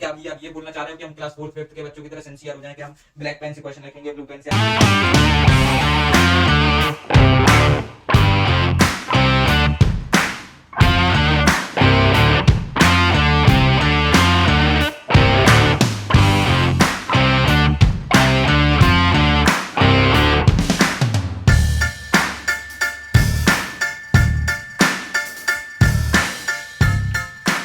क्या अभी आप ये बोलना चाह रहे हो कि हम क्लास 4th 5th के बच्चों की तरह सिंसियर हो जाएं कि हम ब्लैक पेन से क्वेश्चन लिखेंगे, ब्लू पेन से?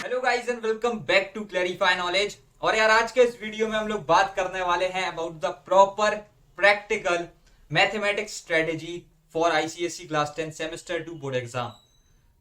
Hello guys and welcome back to Clarify Knowledge. और यार आज के इस वीडियो में हम लोग बात करने वाले हैं about the proper practical mathematics strategy for ICSE class 10 semester 2 board exam.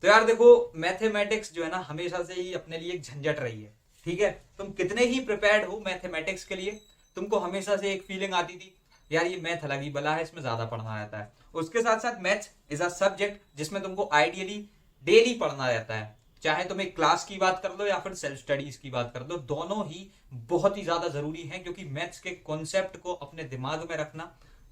तो यार देखो, मैथमेटिक्स जो है ना हमेशा से ही अपने लिए एक झंझट रही है। ठीक है, तुम कितने ही प्रिपेयर्ड हो मैथमेटिक्स के लिए, तुमको हमेशा से एक फीलिंग आती थी यार ये मैथ अलग ही बला है, इसमें ज्यादा पढ़ना रहता है। उसके साथ साथ मैथ्स इज अ सब्जेक्ट जिसमें तुमको आइडियली डेली पढ़ना रहता है, चाहे तुम एक क्लास की बात कर लो या फिर सेल्फ स्टडीज की बात कर लो, दोनों ही बहुत ही ज्यादा जरूरी हैं क्योंकि मैथ्स के कॉन्सेप्ट को अपने दिमाग में रखना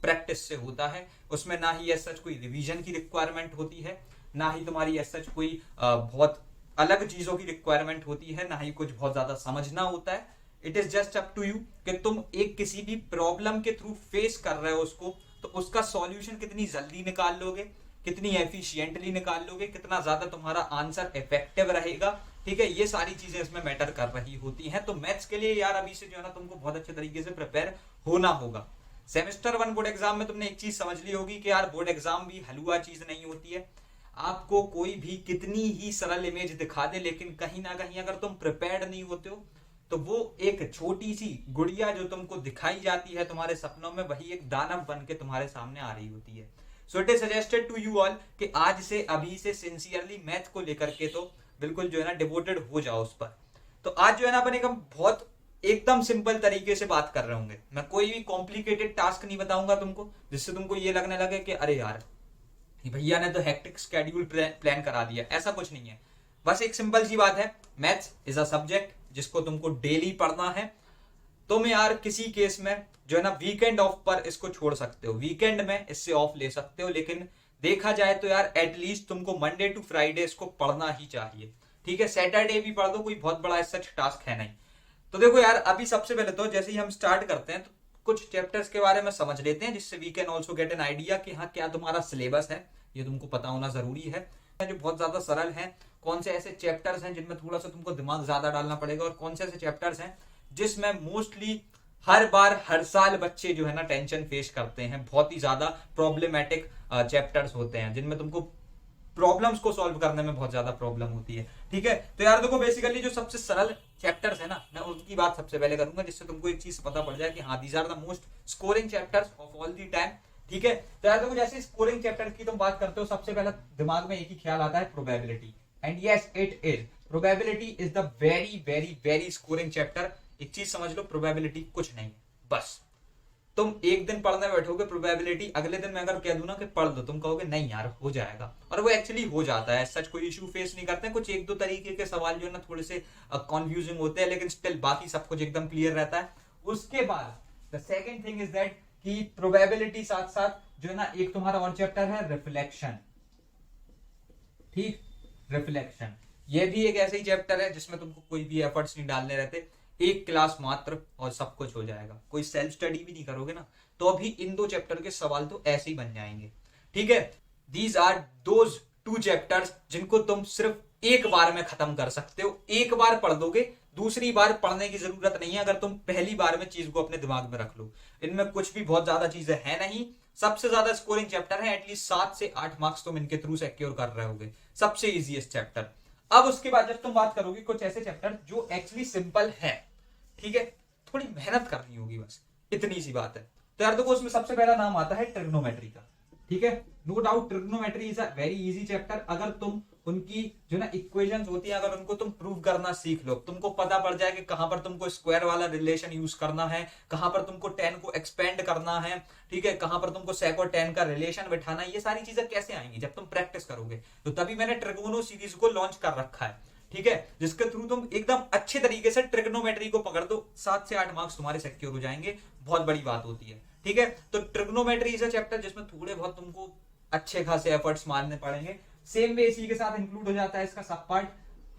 प्रैक्टिस से होता है। उसमें ना ही एज सच कोई रिवीजन की रिक्वायरमेंट होती है, ना ही तुम्हारी एज सच कोई बहुत अलग चीजों की रिक्वायरमेंट होती है, ना ही कुछ बहुत ज्यादा समझना होता है। It is just up to you कि तुम एक किसी भी प्रॉब्लम के थ्रू फेस कर रहे हो उसको, तो उसका सॉल्यूशन कितनी जल्दी निकाल लोगे, कितनी एफिशिएंटली निकाल लोगे, कितना ज्यादा तुम्हारा आंसर इफेक्टिव रहेगा। ठीक है, ये सारी चीजें इसमें मैटर कर रही होती हैं। तो मैथ्स के लिए यार अभी से जो है ना तुमको बहुत अच्छे तरीके से प्रिपेयर होना होगा। सेमेस्टर 1 बोर्ड एग्जाम में तुमने एक चीज समझ ली होगी कि यार बोर्ड एग्जाम भी हलवा चीज नहीं होती है। आपको कोई भी कितनी ही सरल इमेज दिखा दे, लेकिन कहीं ना कहीं अगर तुम प्रिपेयर्ड नहीं होते हो तो वो एक छोटी सी गुड़िया जो तुमको दिखाई जाती है तुम्हारे सपनों में, वही एक दानव बन के तुम्हारे सामने आ रही होती है। So it is suggested to you all कि आज से अभी से सिंसियरली मैथ को लेकर के तो बिल्कुल जो है ना डिवोटेड हो जाओ उस पर। तो आज जो है ना अपन एक बहुत एकदम सिंपल तरीके से बात कर रहे होंगे। मैं कोई भी कॉम्प्लिकेटेड टास्क नहीं बताऊंगा तुमको जिससे तुमको ये लगने लगे कि अरे यार भैया ने तो हेक्टिक स्केड्यूल प्लान करा दिया। ऐसा कुछ नहीं है, बस एक सिंपल सी बात है, मैथ्स इज अ सब्जेक्ट जिसको तुमको डेली पढ़ना है। तुम यार किसी केस में जो है ना वीकेंड ऑफ पर इसको छोड़ सकते हो, वीकेंड में इससे ऑफ ले सकते हो, लेकिन देखा जाए तो यार एटलीस्ट तुमको मंडे टू फ्राइडे इसको पढ़ना ही चाहिए। ठीक है, सैटरडे भी पढ़ दो, कोई बहुत बड़ा सच टास्क है नहीं। तो देखो यार, अभी सबसे पहले तो जैसे ही हम स्टार्ट करते हैं तो कुछ चैप्टर्स के बारे में समझ लेते हैं जिससे we can also get an idea कि हाँ क्या तुम्हारा सिलेबस है, ये तुमको पता होना जरूरी है। जो बहुत ज्यादा सरल है, कौन से ऐसे चैप्टर्स हैं जिनमें थोड़ा सा तुमको दिमाग ज्यादा डालना पड़ेगा, और कौन से ऐसे चैप्टर्स हैं जिसमें मोस्टली हर बार हर साल बच्चे जो है ना टेंशन फेस करते हैं। बहुत ही ज्यादा प्रॉब्लमेटिक चैप्टर्स होते हैं जिनमें तुमको प्रॉब्लम्स को सॉल्व करने में बहुत ज्यादा प्रॉब्लम होती है। ठीक है, तो यार देखो बेसिकली जो सबसे सरल चैप्टर्स है ना, मैं उनकी बात सबसे पहले करूंगा जिससे तुमको एक चीज पता पड़ जाए कि हाँ these are the most scoring chapters of all the time. ठीक है, तो यार देखो जैसे स्कोरिंग चैप्टर की तुम बात करते हो, सबसे पहले दिमाग में एक ही ख्याल आता है, probability. And yes it is, probability is the very very very scoring chapter. एक चीज समझ लो, प्रोबेबिलिटी कुछ नहीं है, बस तुम एक दिन पढ़ने बैठोगे प्रोबेबिलिटी, अगले दिन मैं अगर कह दूं ना कि पढ़ दो, तुम कहोगे नहीं यार हो जाएगा, और वो एक्चुअली हो जाता है। सच कोई इशू फेस नहीं करते। कुछ एक दो तरीके के सवाल जो है ना थोड़े से कंफ्यूजिंग होते हैं, लेकिन स्टिल बाकी सब कुछ एकदम क्लियर रहता है। उसके बाद the second thing is that कि प्रोबेबिलिटी साथ साथ जो है ना एक तुम्हारा और चैप्टर है रिफ्लेक्शन। ठीक, रिफ्लेक्शन ये भी एक ऐसा ही चैप्टर है जिसमें तुमको कोई भी एफर्ट्स नहीं डालने रहते, एक क्लास मात्र और सब कुछ हो जाएगा। कोई सेल्फ स्टडी भी नहीं करोगे ना तो अभी इन दो चैप्टर के सवाल तो ऐसे ही बन जाएंगे। ठीक है, these are those two chapters जिनको तुम सिर्फ एक बार में खत्म कर सकते हो। एक बार पढ़ दोगे, दूसरी बार पढ़ने की जरूरत नहीं है अगर तुम पहली बार में चीज को अपने दिमाग में रख लो। इनमें कुछ भी बहुत ज्यादा चीजें है नहीं। सबसे ज्यादा स्कोरिंग चैप्टर है, एटलीस्ट 7 से 8 मार्क्स तुम इनके थ्रू सिक्योर कर रहे होगे। सबसे इजीएस्ट चैप्टर। अब उसके बाद जब तुम बात करोगे कुछ ऐसे चैप्टर जो एक्चुअली सिंपल है, ठीक है, थोड़ी मेहनत करनी होगी, बस इतनी सी बात है। तो यार देखो उसमें सबसे पहला नाम आता है ट्रिग्नोमेट्री का। ठीक है, no doubt trigonometry is a very easy chapter. अगर तुम उनकी जो ना इक्वेशंस होती है, अगर उनको तुम प्रूव करना सीख लो, तुमको पता पड़ जाए कि कहां पर तुमको स्क्वायर वाला रिलेशन यूज करना है, कहां पर तुमको tan को एक्सपेंड करना है, ठीक है, कहां पर तुमको sec और tan का रिलेशन बैठाना है, ये सारी चीजें कैसे आएंगी जब तुम प्रैक्टिस करोगे। तो तभी मैंने ट्रिगोनो सीरीज को लॉन्च कर रखा है। ठीक है, जिसके थ्रू तुम एकदम अच्छे तरीके से ट्रिग्नोमेट्री को पकड़ दो, 7 से 8 मार्क्स तुम्हारे सिक्योर हो जाएंगे। बहुत बड़ी बात होती है। ठीक है, तो ट्रिग्नोमेट्री इज अ चैप्टर जिसमें थोड़े बहुत तुमको अच्छे खासे एफर्ट्स मारने पड़ेंगे। सेम वे इसी के साथ इंक्लूड हो जाता है इसका सब पार्ट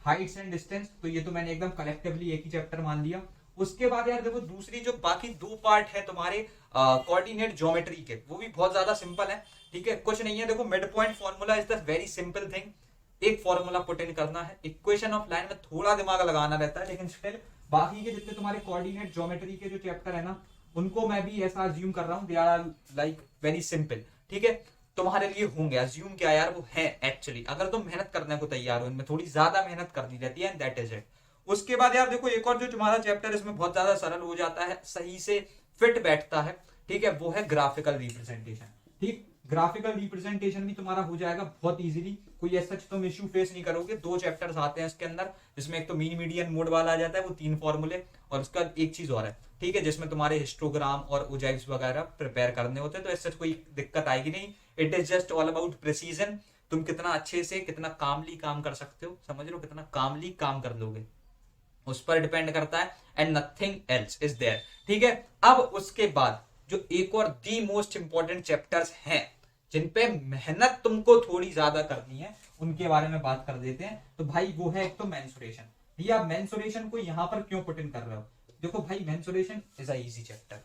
हाइट्स एंड डिस्टेंस। तो ये तो मैंने एकदम कलेक्टिवली एक ही चैप्टर मान लिया। उसके बाद यार देखो दूसरी जो बाकी दो पार्ट है तुम्हारे कोऑर्डिनेट ज्योमेट्री के, वो भी बहुत ज्यादा सिंपल है। ठीक है, कुछ नहीं है, देखो mid point formula is the very simple thing. एक फॉर्मूला पुट इन करना है, इक्वेशन ऑफ लाइन में थोड़ा दिमाग लगाना रहता है, लेकिन स्टिल बाकी के जितने तुम्हारे कोऑर्डिनेट ज्योमेट्री के जो चैप्टर है ना, उनको मैं भी ऐसा अज्यूम कर रहा हूँ, they are like very simple. ठीक है, तुम्हारे लिए होंगे, अज्यूम क्या यार, वो है एक्चुअली, अगर तुम मेहनत करने को तैयार हो, इनमें थोड़ी ज्यादा मेहनत करनी रहती है, दैट इज इट। उसके बाद यार देखो एक और जो तुम्हारा चैप्टर इसमें बहुत ज्यादा सरल हो जाता है, सही से फिट बैठता है, ठीक है, वो है ग्राफिकल रिप्रेजेंटेशन। ठीक, ग्राफिकल रिप्रेजेंटेशन भी तुम्हारा हो जाएगा बहुत इजीली, कोई ऐसा तुम इश्यू फेस नहीं करोगे। दो चैप्टर्स आते हैं इसके अंदर, जिसमें एक तो मीन मीडियन मोड वाला आ जाता है, वो 3 फॉर्मूले, और उसका एक चीज और है, ठीक है, जिसमें तुम्हारे हिस्टोग्राम और ओजाइव्स वगैरह प्रिपेयर करने होते हैं, तो इससे कोई दिक्कत आएगी नहीं। It is just all about precision, तुम कितना अच्छे से कितना कामली काम कर सकते हो, समझ लो कितना कामली काम कर लोगे, उस पर डिपेंड करता है, and nothing else is there. ठीक है, अब उसके बाद जो एक और दी मोस्ट इंपॉर्टेंट चैप्टर्स हैं, जिनपे मेहनत तुमको थोड़ी ज्यादा करनी है, उनके बारे में बात कर देते हैं। तो भाई वो है एक तो मेंसुरेशन। ये आप मेंसुरेशन को यहां पर क्यों पुट इन कर रहे हो? देखो भाई, mensuration is a easy chapter,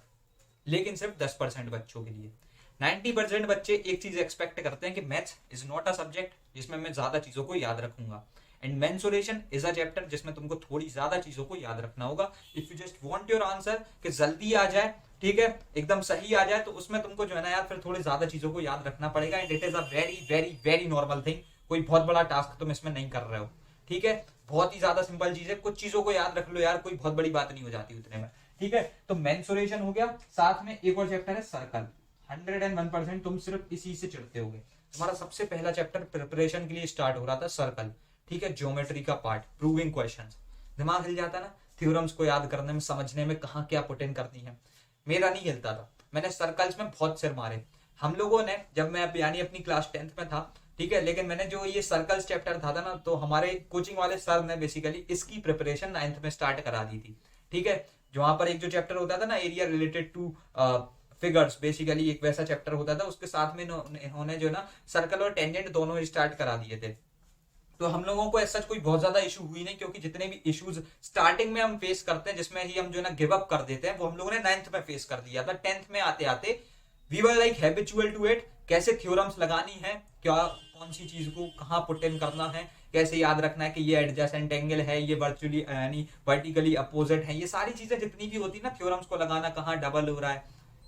लेकिन सिर्फ 10% बच्चों के लिए। 90% बच्चे एक चीज एक्सपेक्ट करते हैं कि maths is not a subject जिसमें मैं ज्यादा चीजों को याद रखूंगा, and mensuration is a chapter जिसमें तुमको थोड़ी ज्यादा चीजों को याद रखना होगा। If you just want your answer कि जल्दी आ जाए, ठीक है, एकदम सही आ जाए, तो उसमें तुमको जो है ना यार फिर थोड़ी ज्यादा चीजों को याद रखना पड़ेगा, and it is a very very very normal thing. कोई बहुत बड़ा टास्क तुम इसमें नहीं कर रहे हो, ठीक है, बहुत ही ज्यादा सिंपल चीज है, कुछ चीजों को याद रख लो यार, कोई बहुत बड़ी बात नहीं हो जाती उतने में। ठीक है, तो मेंसुरेशन हो गया, साथ में एक और चैप्टर है सर्कल। 101% तुम सिर्फ इसी से चिढ़ते होगे। तुम्हारा सबसे पहला चैप्टर प्रिपरेशन के लिए स्टार्ट हो रहा था सर्कल, ठीक है, ज्योमेट्री का पार्ट, प्रूविंग क्वेश्चंस। दिमाग हिल जाता ना थ्योरम्स को याद करने में, समझने में, कहाँ क्या पुट इन करनी है। मेरा नहीं हिलता था, मैंने सर्कल्स में बहुत सिर मारे। हम लोगों ने, जब मैं यानी अपनी क्लास 10th में था, ठीक है, लेकिन मैंने जो ये सर्कल्स चैप्टर था ना, तो हमारे कोचिंग वाले सर ने बेसिकली इसकी प्रिपरेशन 9th में स्टार्ट करा दी थी। ठीक है, जो वहां पर एक जो चैप्टर होता था ना, area related two figures, basically एक वैसा चैप्टर होता था, उसके साथ में इन्होंने जो ना सर्कल और टेंजेंट दोनों स्टार्ट करा दिए थे। तो हम लोगों को ऐसा कोई बहुत ज्यादा इशू हुई नहीं, क्योंकि जितने भी इश्यूज स्टार्टिंग में हम फेस करते हैं, जिसमें ही हम जो ना गिव अप कर देते हैं, वो हम लोगों ने 9th में फेस कर दिया था। 10th में आते आते we were like habitual to it, कैसे थ्योरम्स लगानी है, क्या कौन सी चीज को कहाँ पुट इन करना है, कैसे याद रखना है कि ये एडजेसेंट एंगल है, ये वर्चुअली यानी वर्टिकली अपोजिट है, ये सारी चीजें जितनी भी होती है ना, थ्योरम्स को लगाना, कहाँ डबल हो रहा है,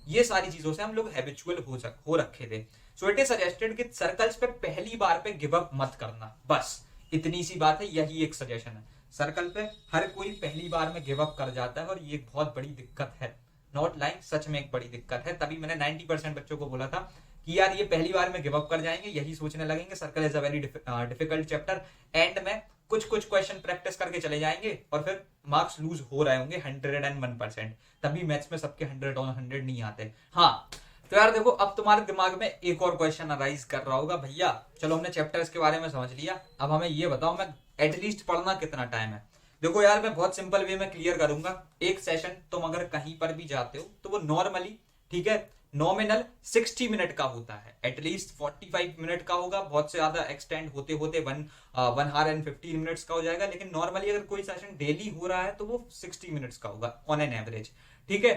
ये सारी चीजों से हम लोग हैबिचुअल हो रखे थे। सो इट इज सजेस्टेड कि सर्कल्स पे पहली बार पे गिव अप मत करना, बस इतनी सी बात है, यही एक सजेशन है। सर्कल पे हर कोई पहली बार में गिव अप कर जाता है, और ये बहुत बड़ी दिक्कत है, नॉट लाइक, सच में एक बड़ी दिक्कत है। तभी मैंने 90% बच्चों को बोला था कि यार ये पहली बार में गिव अप कर जाएंगे, यही सोचने लगेंगे circle is a very difficult chapter, and में कुछ क्वेश्चन प्रैक्टिस करके चले जाएंगे, और फिर मार्क्स लूज हो रहे होंगे 101%। तभी मैथ्स में सबके 100 on 100 नहीं आते। हाँ, तो यार देखो, अब तुम्हारे दिमाग में एक और क्वेश्चन अराइज कर रहा होगा, भैया चलो हमने चैप्टर्स के बारे में समझ लिया, अब हमें ये बताओ मैं एटलीस्ट पढ़ना कितना टाइम है। देखो यार, मैं बहुत सिंपल वे में क्लियर करूंगा। एक सेशन तुम अगर कहीं पर भी जाते हो, तो वो नॉर्मली, ठीक है, नॉमिनल 60 मिनट का होता है, एटलीस्ट 45 मिनट का होगा, बहुत से ज्यादा एक्सटेंड होते होते 1 hour and 15 मिनट्स का हो जाएगा, लेकिन नॉर्मली अगर कोई सेशन डेली हो रहा है तो वो 60 मिनट्स का होगा ऑन एन एवरेज। ठीक है,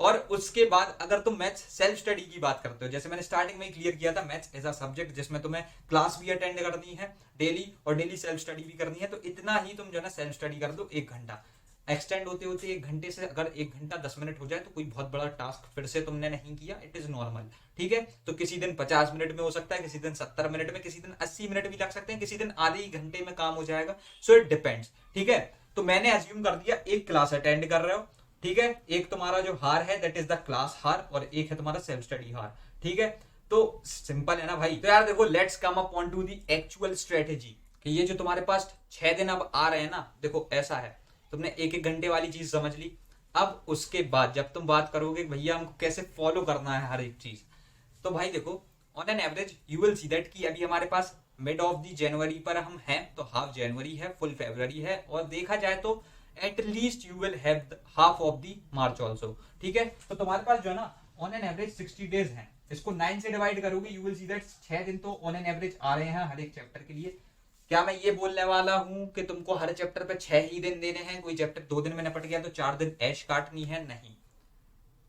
और उसके बाद अगर तुम मैथ्स सेल्फ स्टडी की बात करते हो, जैसे मैंने स्टार्टिंग में ही क्लियर किया था, मैथ्स एज अ सब्जेक्ट जिसमें तुम्हें क्लास भी अटेंड करनी है डेली, और डेली सेल्फ स्टडी भी करनी है, तो इतना ही तुम जो है ना सेल्फ स्टडी कर दो, 1 घंटा। एक्सटेंड होते होते 1 घंटे से अगर 1 घंटा 10 मिनट हो जाए, तो कोई बहुत बड़ा टास्क फिर से तुमने नहीं किया, इट इज नॉर्मल। ठीक है, तो किसी दिन 50 मिनट में हो सकता है, किसी दिन 70 मिनट में, किसी दिन 80 मिनट भी लग सकते हैं, किसी दिन आधे ही घंटे में काम हो जाएगा। So it depends. ठीक है, तो मैंने अज्यूम कर दिया एक क्लास अटेंड कर रहे हो, ठीक है, एक तुम्हारा जो हार है दैट इज द क्लास हार, और एक है तुम्हारा सेल्फ स्टडी हार। ठीक है, तो सिंपल है ना भाई। तो यार देखो, let's come up on to the actual strategy, कि ये जो तुम्हारे पास 6 दिन अब आ रहे हैं ना, देखो ऐसा है, तुमने 1-1 घंटे वाली चीज समझ ली। अब उसके बाद जब तुम बात करोगे भैया हमको कैसे फॉलो करना है हर एक चीज, तो भाई देखो, on an average you will see that कि अभी हमारे पास मिड ऑफ द जनवरी पर हम हैं, तो हाफ जनवरी है, फुल फरवरी है, और देखा जाए तो at least you will have half of the March also. ठीक है, तो तुम्हारे पास जो है ना ऑन एन एवरेज 60 डेज हैं, इसको 9 से डिवाइड करोगे, यू विल सी दैट 6 दिन तो ऑन एन एवरेज आ रहे हैं हर एक चैप्टर के लिए। क्या मैं ये बोलने वाला हूं कि तुमको हर चैप्टर पे 6 ही दिन देने हैं, कोई चैप्टर 2 दिन में निपट गया तो 4 दिन ऐश काटनी है? नहीं,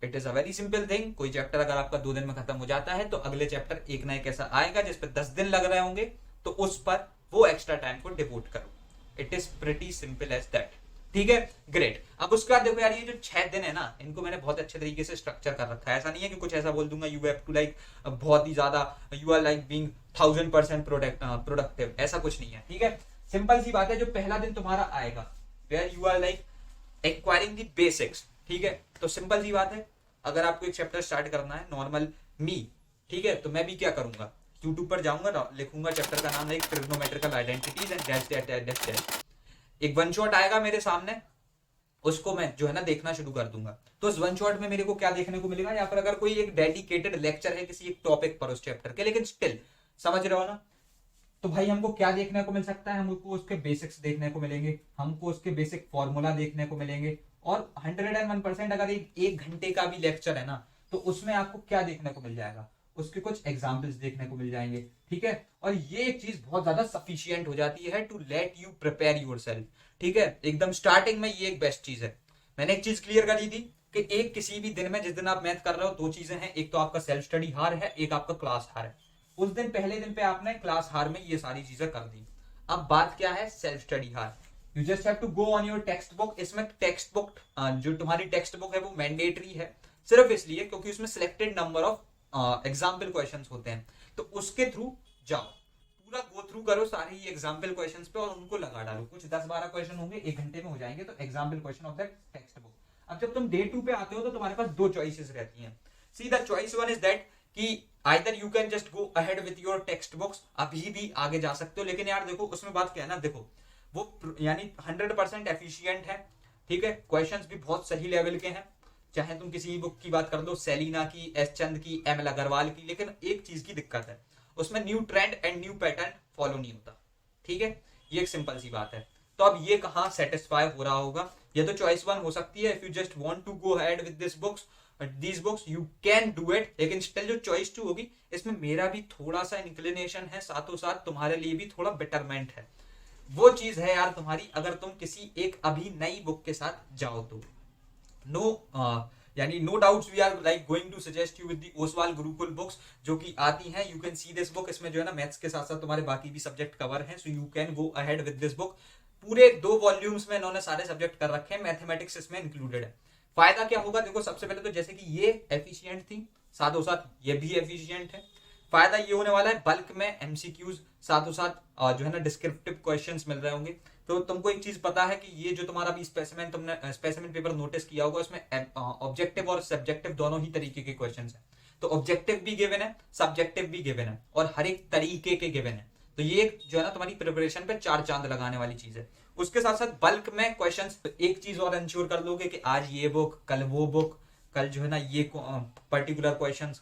it is a very simple thing. कोई चैप्टर अगर आपका 2 दिन में खत्म हो जाता है तो अगले चैप्टर एक ना एक ऐसा आएगा जिसपे 10 दिन लग रहे होंगे, तो उस पर वो एक्स्ट्रा टाइम को डिवोट करो। It is pretty simple as that. ठीक है, ग्रेट। अब उसके बाद देखो यार, ये जो 6 दिन है ना, इनको मैंने बहुत अच्छे तरीके से स्ट्रक्चर कर रखा है। ऐसा नहीं है कि कुछ ऐसा बोल दूंगा यू हैव टू लाइक बहुत ही ज्यादा you are like being 1000% productive, ऐसा कुछ नहीं है। ठीक है, सिंपल सी बात है। जो पहला दिन तुम्हारा आएगा where you are like acquiring the basics. ठीक है, तो सिंपल सी बात है, अगर आपको एक चैप्टर स्टार्ट करना है नॉर्मल मी, ठीक है, तो मैं भी क्या करूंगा, यूट्यूब पर जाऊंगा, लिखूंगा चैप्टर का नाम like trigonometrical identities and dash dash dash dash dash. एक वन शॉट आएगा मेरे सामने, उसको मैं जो है ना देखना शुरू कर दूंगा। तो उस वन शॉट में मेरे को क्या देखने को मिलेगा, या फिर अगर कोई एक डेडिकेटेड लेक्चर है किसी एक टॉपिक पर उस चैप्टर के, लेकिन स्टिल समझ रहे हो ना, तो भाई हमको क्या देखने को मिल सकता है, हमको उसके बेसिक्स देखने को मिलेंगे, हमको उसके बेसिक फॉर्मूला देखने को मिलेंगे। और 101% अगर एक घंटे का भी लेक्चर है ना, तो उसमें आपको क्या देखने को मिल जाएगा, उसके कुछ एग्जाम्पल्स देखने को मिल जाएंगे। ठीक है, और ये एक चीज बहुत ज्यादा सफिशियंट हो जाती है to let you prepare yourself. ठीक है, एकदम स्टार्टिंग में ये एक बेस्ट चीज है। मैंने एक चीज क्लियर करी थी कि एक किसी भी दिन में, जिस दिन आप मैथ कर रहे हो, 2 चीजें हैं, एक तो आपका सेल्फ स्टडी हार है, एक आपका क्लास हार है। उस दिन पहले दिन पे आपने क्लास हार में ये सारी चीजें कर दी। अब बात क्या है सेल्फ स्टडी हार, you just have to go on your textbook. इसमें टेक्स्ट बुक, जो तुम्हारी टेक्स्ट बुक है वो मैंडेटरी है, सिर्फ इसलिए क्योंकि उसमें selected number of example questions होते हैं, तो उसके थ्रू जाओ, पूरा गो थ्रू करो सारे ही एग्जाम्पल क्वेश्चंस पे और उनको लगा डालो। कुछ 10-12 क्वेश्चन होंगे, 1 घंटे में हो जाएंगे, तो example question of that text book. अब जब तुम डे 2 पे आते हो तो तुम्हारे पास 2 चॉइसेस रहती हैं। See the choice one is that कि either you can just go ahead with your text books, अभी भी आगे जा सकते हो, लेकिन यार देखो उसमें बात क्या है ना, देखो वो यानी 100% एफिशिएंट है। ठीक है, क्वेश्चंस भी बहुत सही लेवल के हैं, चाहे तुम किसी भी बुक की बात कर दो, सेलिना की, एस चंद की, एम एल अग्रवाल की, लेकिन एक चीज की दिक्कत है, उसमें new trend and new pattern follow नहीं होता। ठीक है, ये एक सिंपल सी बात है। तो अब ये कहां सेटिस्फाई हो रहा होगा, ये तो चॉइस वन हो सकती है, if you just want to go ahead with this books, these books you can do it. लेकिन स्टिल जो चॉइस 2 होगी, इसमें मेरा भी थोड़ा सा इंक्लिनेशन है, साथों साथ तुम्हारे लिए भी थोड़ा बेटरमेंट है। वो चीज है यार तुम्हारी, अगर तुम किसी एक अभी नई बुक के साथ जाओ तो यानी no doubts we are like going to suggest you with the Oswal Gurukul books, जो कि आती हैं, you can see this book. इसमें जो है ना मैथ्स के साथ साथ तुम्हारे बाकी भी सब्जेक्ट कवर हैं, so you can go ahead with this book. पूरे 2 वॉल्यूम्स में इन्होंने सारे सब्जेक्ट कर रखे हैं, मैथमेटिक्स इसमें इंक्लूडेड है। फायदा क्या होगा, देखो सबसे पहले तो जैसे कि ये एफिशिएंट थी, साथों साथ ये भी एफिशिएंट है। फायदा ये होने वाला है बल्क में एमसीक्यूज, साथों साथ जो है ना डिस्क्रिप्टिव क्वेश्चंस मिल रहे होंगे। तो तुमको एक चीज पता है कि ये जो तुम्हारा भी स्पेसिमेन, तुमने स्पेसिमेन पेपर नोटिस किया होगा, उसमें ऑब्जेक्टिव और सब्जेक्टिव दोनों ही तरीके के क्वेश्चंस हैं। तो ऑब्जेक्टिव भी गिवन है, सब्जेक्टिव भी गिवन है, और हर एक तरीके के गिवन है। तो ये एक जो है ना तुम्हारी प्रिपरेशन पे 4 चांद लगाने वाली चीज है। उसके साथ साथ बल्क में क्वेश्चंस, एक चीज और इंश्योर कर लोगे कि आज ये बुक, कल वो बुक, कल जो है ना ये पर्टिकुलर क्वेश्चंस,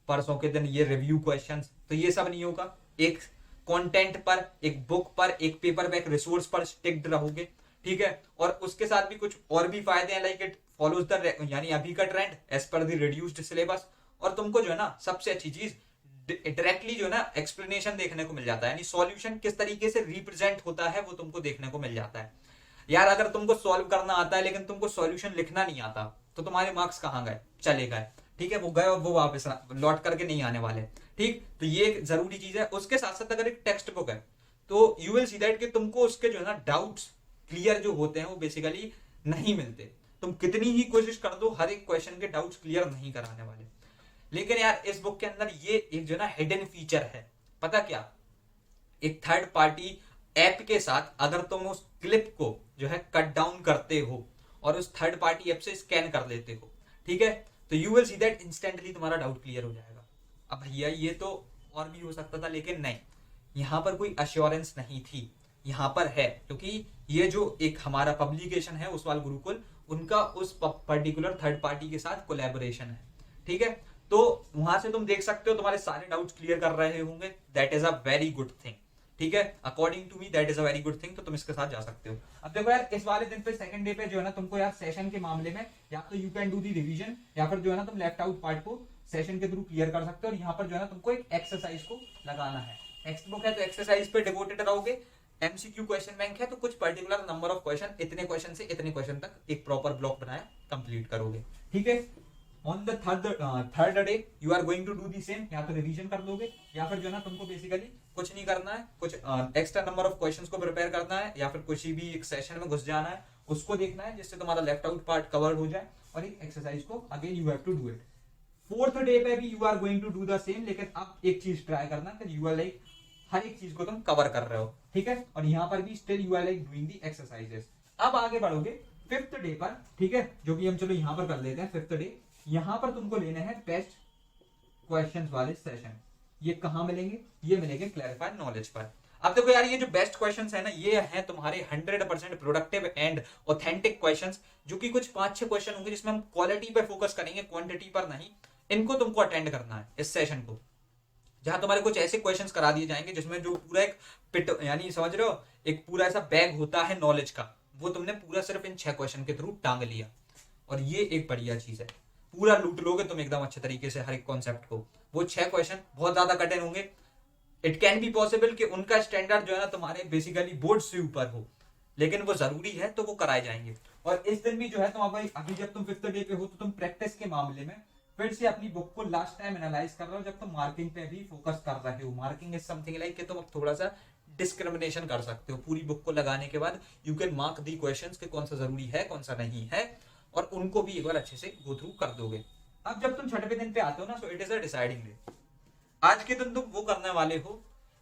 परसों के दिन ये रिव्यू क्वेश्चंस। तो ये सब नहीं होगा, एक कंटेंट पर, एक बुक पर, एक पेपर बैक रिसोर्स पर स्टिक्ड रहोगे। ठीक है, और उसके साथ भी कुछ और भी फायदे हैं, लाइक इट फॉलोज द यानी अभी का trend as per the reduced syllabus. और तुमको जो है ना सबसे अच्छी चीज, डायरेक्टली जो है ना एक्सप्लेनेशन देखने को मिल जाता है, यानी सॉल्यूशन किस तरीके से रिप्रेजेंट होता है वो तुमको देखने को मिल जाता है। यार अगर तुमको सॉल्व करना आता है लेकिन तुमको सॉल्यूशन लिखना नहीं आता, तो तुम्हारे मार्क्स कहाँ गए, चले गए। ठीक है, वो गए और वो वापस लौट करके नहीं आने वाले। ठीक, तो ये एक जरूरी चीज है। उसके साथ साथ अगर एक टेक्स्ट बुक है तो यू विल सी दैट कि तुमको उसके जो है ना डाउट्स क्लियर जो होते हैं वो बेसिकली नहीं मिलते। तुम कितनी ही कोशिश कर दो, हर एक क्वेश्चन के डाउट्स क्लियर नहीं कराने वाले। लेकिन यार इस बुक के अंदर ये एक जो है ना हिडन फीचर है, पता क्या, एक थर्ड पार्टी ऐप के साथ अगर तुम उस क्लिप को जो है कट डाउन करते हो और उस थर्ड पार्टी ऐप से स्कैन कर लेते हो, ठीक है, तो you will see that instantly तुम्हारा डाउट क्लियर हो जाएगा। अब भैया ये तो और भी हो सकता था, लेकिन नहीं, यहाँ पर कोई अश्योरेंस नहीं थी, यहाँ पर है, क्योंकि ये जो एक हमारा पब्लिकेशन है ओसवाल गुरुकुल, उनका उस पर्टिकुलर थर्ड पार्टी के साथ कोलैबोरेशन है। ठीक है, तो वहां से तुम देख सकते हो तुम्हारे सारे डाउट्स क्लियर कर रहे होंगे, that is a very good thing. ठीक है, according to me that is a very good thing, तो तुम इसके साथ जा सकते हो। अब देखो यार, इस वाले दिन पे सेकंड डे पे जो है ना तुमको यार सेशन के मामले में या तो you can do the revision, या फिर जो है ना तुम लेफ्ट आउट पार्ट को सेशन के थ्रू क्लियर कर सकते हो। और यहाँ पर जो है ना तुमको एक एक्सरसाइज को लगाना है, टेक्स्ट बुक है तो एक्सरसाइज पे डिवोटेड रहोगे, एमसीक्यू क्वेश्चन बैंक है, तो कुछ पर्टिकुलर नंबर ऑफ क्वेश्चन, इतने क्वेश्चन से इतने क्वेश्चन तक एक प्रॉपर ब्लॉक बनाया कंप्लीट करोगे, ठीक है। On the third day you are going to do the same, या तो रिवीजन कर लोगे या फिर जो है ना तुमको बेसिकली कुछ नहीं करना है, कुछ एक्स्ट्रा नंबर ऑफ क्वेश्चंस को प्रिपेयर करना है, या फिर किसी भी एक सेशन में घुस जाना है, उसको देखना है जिससे तुम्हारा लेफ्ट आउट पार्ट कवर्ड हो जाए, और एक एक्सरसाइज को again you have to do it. Fourth day पे भी you are going to do the same, लेकिन अब एक चीज ट्राई करना कि यू आर लाइक हर एक चीज को तुम कवर कर रहे हो, ठीक है। और यहाँ पर भी still you are like doing the exercises. अब आगे बढ़ोगे फिफ्थ डे पर, ठीक है, जो कि हम चलो यहाँ पर कर लेते हैं। फिफ्थ डे यहाँ पर तुमको लेने हैं बेस्ट क्वेश्चंस वाले सेशन। ये कहाँ मिलेंगे? ये मिलेंगे क्लैरिफाइड नॉलेज पर। अब देखो यार, ये जो बेस्ट क्वेश्चंस है ना, ये हैं तुम्हारे 100% प्रोडक्टिव एंड ऑथेंटिक क्वेश्चंस, जो कि कुछ 5-6 क्वेश्चन होंगे जिसमें हम क्वालिटी पे फोकस करेंगे, क्वांटिटी पर नहीं। इनको तुमको अटेंड करना है इस सेशन को, जहां तुम्हारे कुछ ऐसे क्वेश्चंस करा दिए जाएंगे जिसमें जो पूरा एक पिट, यानी समझ रहे हो, एक पूरा ऐसा बैग होता है नॉलेज का, वो तुमने पूरा सिर्फ इन 6 क्वेश्चन के थ्रू टांग लिया। और ये एक बढ़िया चीज है, पूरा लूट लोगे तुम एकदम अच्छे तरीके से हर एक कॉन्सेप्ट को। वो 6 क्वेश्चन बहुत ज्यादा कठिन होंगे, इट कैन बी पॉसिबल कि उनका स्टैंडर्ड जो है ना तुम्हारे बेसिकली बोर्ड से ऊपर हो, लेकिन वो जरूरी है तो वो कराए जाएंगे। और इस दिन भी जो है तुम अभी जब तुम फिफ्थ डे पे हो, तो तुम प्रैक्टिस के मामले में फिर से अपनी बुक को लास्ट टाइम एनालाइज कर रहे हो, जब तुम मार्किंग पे भी फोकस कर रहे हो। मार्किंग इज समथिंग लाइक कि तुम अब थोड़ा सा डिस्क्रिमिनेशन कर सकते हो। पूरी बुक को लगाने के बाद you can mark the questions कि कौन सा जरूरी है, कौन सा नहीं है, और उनको भी एक बार अच्छे से गो थ्रू कर दोगे। अब जब तुम छठवें दिन पे आते हो ना, सो it is a deciding day. आज के दिन तुम वो करने वाले हो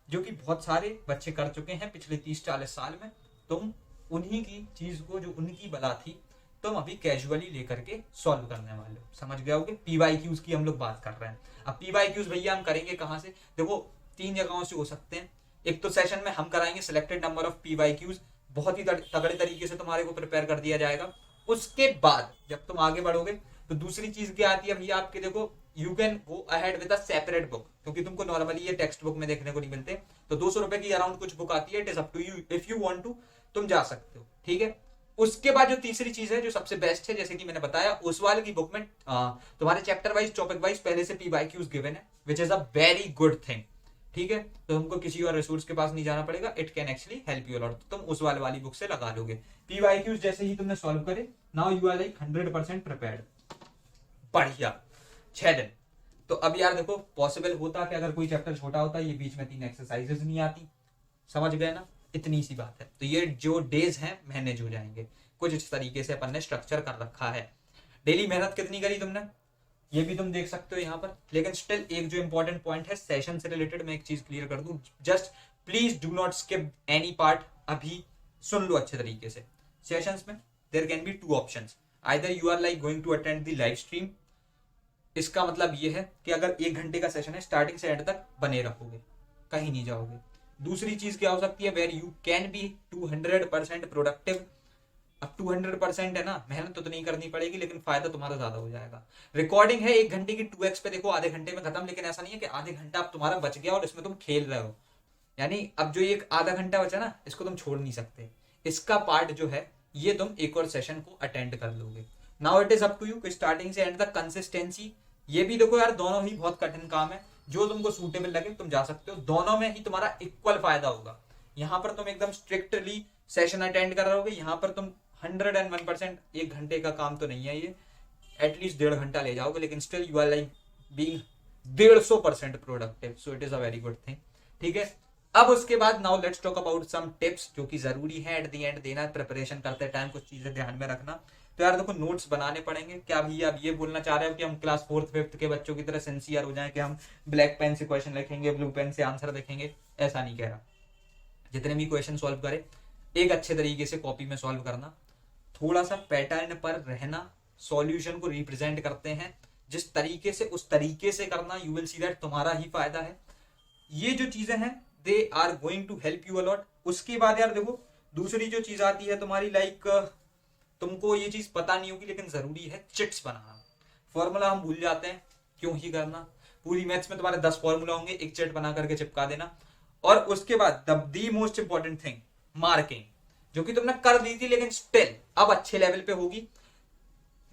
जो कि बहुत सारे बच्चे कर चुके हैं पिछले 30-40 साल में। तुम उन्हीं की चीज को, जो उनकी बला थी, तुम अभी कैजुअली लेकर के सॉल्व करने वाले हो। समझ गए होगे? पीवाईक्यूज की हम लोग बात कर रहे हैं। अब पीवाईक्यूज भैया हम करेंगे कहां से? देखो 3 जगहों से हो सकते हैं। एक तो सेशन में हम कराएंगे सिलेक्टेड नंबर ऑफ पीवाईक्यूज, बहुत ही तगड़े तरीके से तुम्हारे को प्रिपेयर कर दिया जाएगा। उसके बाद जब तुम आगे बढ़ोगे तो दूसरी चीज क्या आती है भैया आपके, देखो you can go ahead with a separate book, क्योंकि तुमको नॉर्मली ये टेक्स्ट बुक में देखने को नहीं मिलते। तो 200 रुपए की अराउंड कुछ बुक आती है, it is up to you, if you want to तुम जा सकते हो, ठीक है। उसके बाद जो तीसरी चीज है जो सबसे बेस्ट है, जैसे कि मैंने बताया, उस वाले की बुक में तुम्हारे चैप्टर वाइज, टॉपिक वाइज पहले से पीवाईक्यूज गिवन है, which is a very good thing, ठीक है। तो हमको किसी और रिसोर्स के पास नहीं जाना पड़ेगा, it can actually help you lot. तुम उस वाली बुक से लगा लोगे। पीवाईक्यूज जैसे ही तुमने सॉल्व करे, now you are like 100% prepared. बढ़िया 6 दिन। तो अब यार देखो, पॉसिबल होता कि अगर कोई चैप्टर छोटा होता, ये बीच में 3 एक्सरसाइजेस नहीं आती। समझ गए ना? इतनी सी बात है। तो ये जो डेज हैं मैनेज हो जाएंगे कुछ इस तरीके से। अपन ने स्ट्रक्चर कर रखा है। डेली मेहनत कितनी करी तुमने, ये भी तुम देख सकते हो यहाँ पर। लेकिन स्टिल एक जो इंपॉर्टेंट पॉइंट है सेशन से रिलेटेड, मैं एक चीज क्लियर कर दूं, just please do not skip any part. अभी सुन लो अच्छे तरीके से। सेशंस में there can be 2 options, either you are like going to attend the live stream. इसका मतलब ये है कि अगर 1 घंटे का सेशन है, स्टार्टिंग से एंड तक बने रहोगे, कहीं नहीं जाओगे। दूसरी चीज क्या हो सकती है, where you can be 200% productive. अब 200% है ना, मेहनत तो नहीं करनी पड़ेगी, लेकिन फायदा तुम्हारा ज्यादा हो जाएगा। रिकॉर्डिंग है 1 घंटे की, 2x पे देखो, आधे घंटे में खत्म। लेकिन ऐसा नहीं है कि आधे घंटा अब तुम्हारा बच गया और इसमें तुम खेल रहे हो। यानी अब जो एक आधा घंटा बचा ना, इसको तुम छोड़ नहीं सकते। इसका पार्ट जो है, ये तुम एक और सेशन को अटेंड कर लोगे। Now it is up to you, starting से एंड तक कंसिस्टेंसी। ये भी देखो यार, दोनों ही बहुत कठिन काम है। जो तुमको सूटेबल लगे तुम जा सकते हो, दोनों में ही तुम्हारा इक्वल फायदा होगा। यहाँ पर तुम एकदम स्ट्रिक्टली सेशन अटेंड कर रहे हो, यहाँ पर तुम 101%, 1 घंटे का काम तो नहीं है ये, एटलीस्ट 1.5 घंटा ले जाओगे, लेकिन still you are like being 150% productive. So it is a very good thing, ठीक है। अब उसके बाद now let's talk about some tips जो कि जरूरी है एट द एंड देना, प्रिपरेशन करते टाइम कुछ चीजें ध्यान में रखना। तो यार देखो, नोट्स बनाने पड़ेंगे। क्या भैया अब ये बोलना चाह रहे हो कि हम क्लास 4th 5th के बच्चों की तरह सिंसियर हो जाएं कि हम ब्लैक पेन से क्वेश्चन लिखेंगे, ब्लू पेन से आंसर देखेंगे? ऐसा नहीं कह रहा। जितने भी क्वेश्चन सॉल्व करे, एक अच्छे तरीके से कॉपी में सॉल्व करना, थोड़ा सा पैटर्न पर रहना, सॉल्यूशन को रिप्रेजेंट करते हैं जिस तरीके से, उस तरीके से करना। यू विल सी दैट तुम्हारा ही फायदा है। ये जो चीजें हैं, they are going to help you a lot. उसके बाद यार देखो, दूसरी जो चीज आती है तुम्हारी, लाइक तुमको ये चीज पता नहीं होगी लेकिन जरूरी है, चिट्स बनाना। फॉर्मूला हम भूल जाते हैं, क्यों ही करना। पूरी मैथ्स में तुम्हारे 10 फॉर्मूला होंगे, एक चिट बना करके चिपका देना। और उसके बाद the most important thing, marking, जो कि तुमने कर दी थी लेकिन स्टिल अब अच्छे लेवल पे होगी,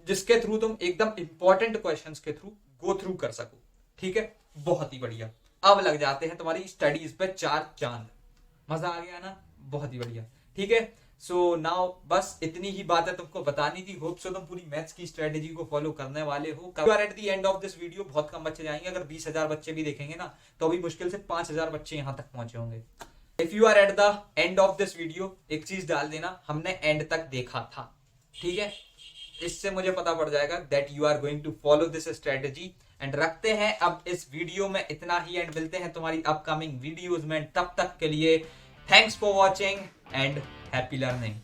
जिसके थ्रू तुम एकदम इंपॉर्टेंट क्वेश्चंस के थ्रू गो थ्रू कर सको, ठीक है। बहुत ही बढ़िया। अब लग जाते हैं तुम्हारी स्टडीज पे 4 चांद। मजा आ गया ना? बहुत ही बढ़िया। ठीक है, सो नाउ बस इतनी ही बात है तुमको बतानी थी। होप सो तुम पूरी मैथ्स की स्ट्रेटेजी को फॉलो करने वाले हो। You are at the end of this video. बहुत कम बच्चे जाएंगे, अगर 20,000 बच्चे भी देखेंगे ना तो अभी मुश्किल से 5,000 बच्चे यहाँ तक पहुंचे होंगे। If you are at the end of this video, एक चीज डाल देना, हमने एंड तक देखा था। ठीक है, इससे मुझे पता पड़ जाएगा that you are going to follow this strategy. End रखते हैं अब इस वीडियो में इतना ही, एंड मिलते हैं तुम्हारी अपकमिंग वीडियोज में। तब तक के लिए thanks for watching and happy learning.